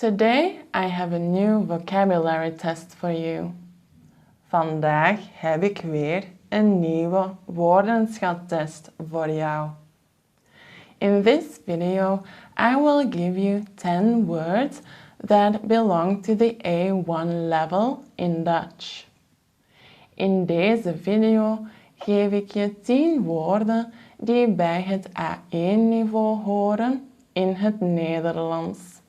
Today I have a new vocabulary test for you. Vandaag heb ik weer een nieuwe woordenschattest voor jou. In this video, I will give you 10 words that belong to the A1 level in Dutch. In deze video geef ik je 10 woorden die bij het A1-niveau horen in het Nederlands.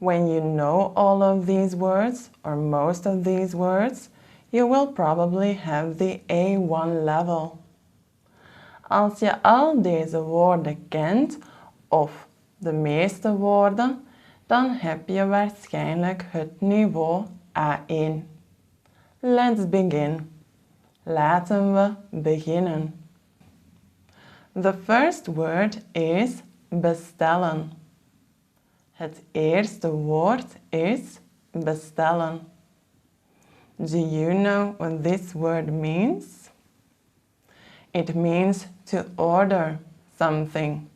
When you know all of these words, or most of these words, you will probably have the A1 level. Als je al deze woorden kent, of de meeste woorden, dan heb je waarschijnlijk het niveau A1. Let's begin. Laten we beginnen. The first word is bestellen. Het eerste woord is bestellen. Do you know what this word means? It means to order something.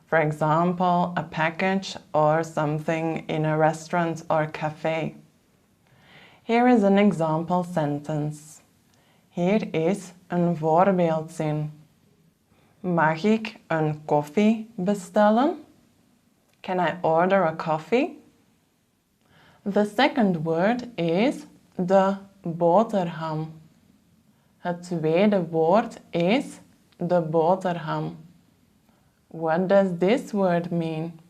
For example, a package or something in a restaurant or cafe. Here is an example sentence. Hier is een voorbeeldzin. Mag ik een koffie bestellen? Can I order a coffee? The second word is de boterham. Het tweede woord is de boterham. What does this word mean?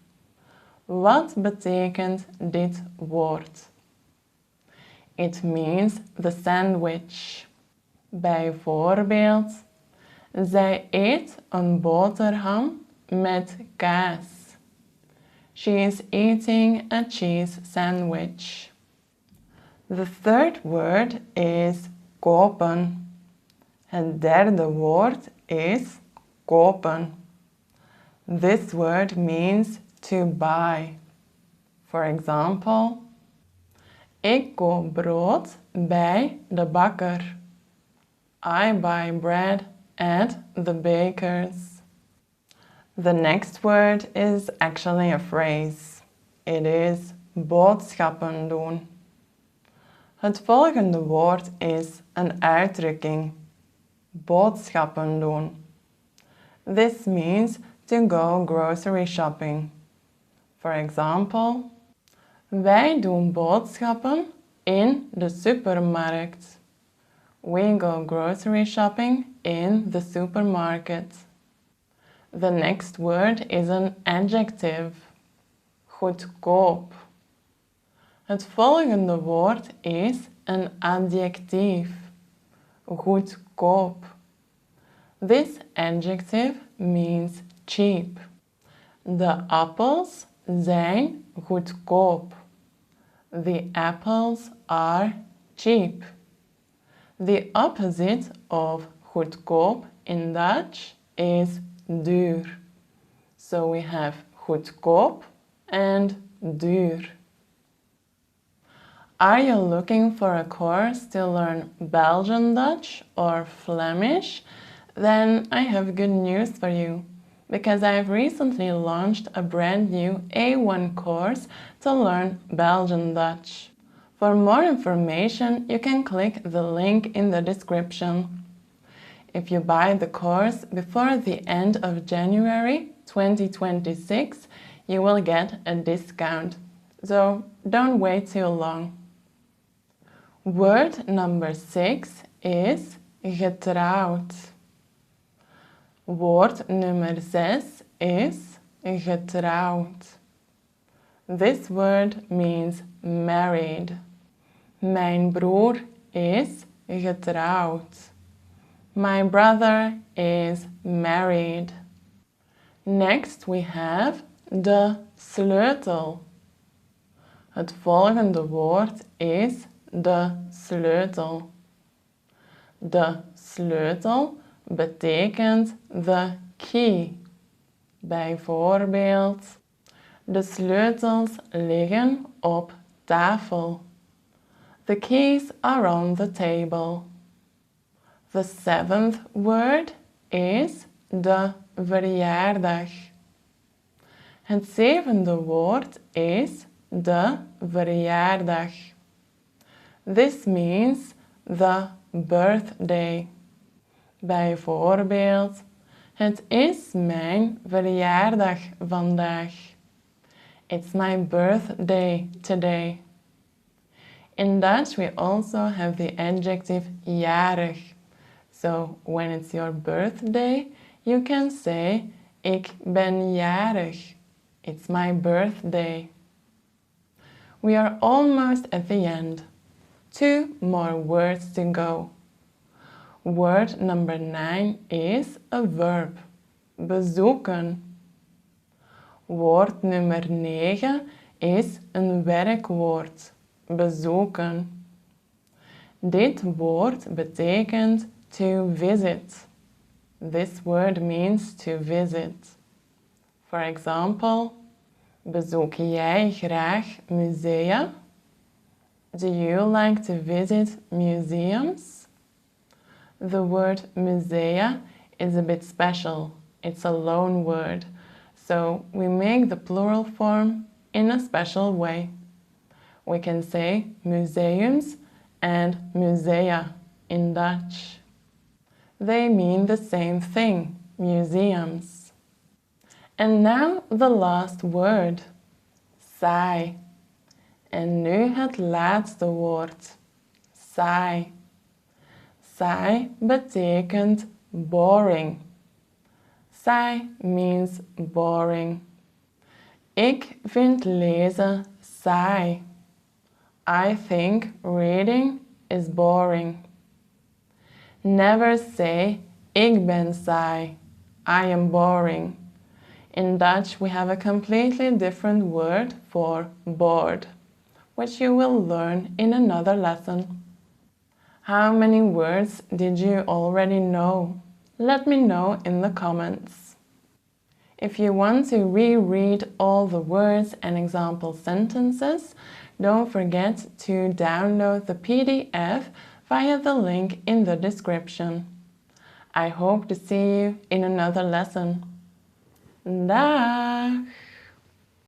Wat betekent dit woord? It means the sandwich. Bijvoorbeeld, zij eet een boterham met kaas. She is eating a cheese sandwich. The third word is kopen. Het derde woord is kopen. This word means to buy. For example, ik koop brood bij de bakker. I buy bread at the baker's. The next word is actually a phrase. It is boodschappen doen. Het volgende woord is een uitdrukking. Boodschappen doen. This means to go grocery shopping. For example, wij doen boodschappen in de supermarkt. We go grocery shopping in the supermarket. The next word is an adjective. Goedkoop. Het volgende woord is een adjectief. Goedkoop. This adjective means cheap. De appels zijn goedkoop. The apples are cheap. The opposite of goedkoop in Dutch is duur. So we have goedkoop and duur. Are you looking for a course to learn Belgian Dutch or Flemish? Then I have good news for you, because I've recently launched a brand new A1 course to learn Belgian Dutch. For more information, you can click the link in the description. If you buy the course before the end of January 2026, you will get a discount. So don't wait too long. Word number 6 is getrouwd. Woord nummer 6 is getrouwd. This word means married. Mijn broer is getrouwd. My brother is married. Next we have de sleutel. Het volgende woord is de sleutel. De sleutel betekent the key. Bijvoorbeeld, de sleutels liggen op tafel. The keys are on the table. The seventh word is de verjaardag. Het zevende woord is de verjaardag. This means the birthday. Bijvoorbeeld, het is mijn verjaardag vandaag. It's my birthday today. In Dutch, we also have the adjective jarig. So when it's your birthday, you can say, ik ben jarig. It's my birthday. We are almost at the end. 2 more words to go. Word number 9 is a verb. Bezoeken. Woord nummer 9 is een werkwoord. Bezoeken. Dit woord betekent to visit. This word means to visit. For example, bezoek jij graag musea? Do you like to visit museums? The word musea is a bit special. It's a loan word, so we make the plural form in a special way. We can say museums and musea in Dutch. They mean the same thing, museums. And now the last word, saai. En nu het laatste woord, saai. Saai betekent boring. Saai means boring. Ik vind lezen saai. I think reading is boring. Never say, ik ben saai. I am boring. In Dutch, we have a completely different word for bored, which you will learn in another lesson. How many words did you already know? Let me know in the comments. If you want to reread all the words and example sentences, don't forget to download the PDF via the link in the description. I hope to see you in another lesson. Dag!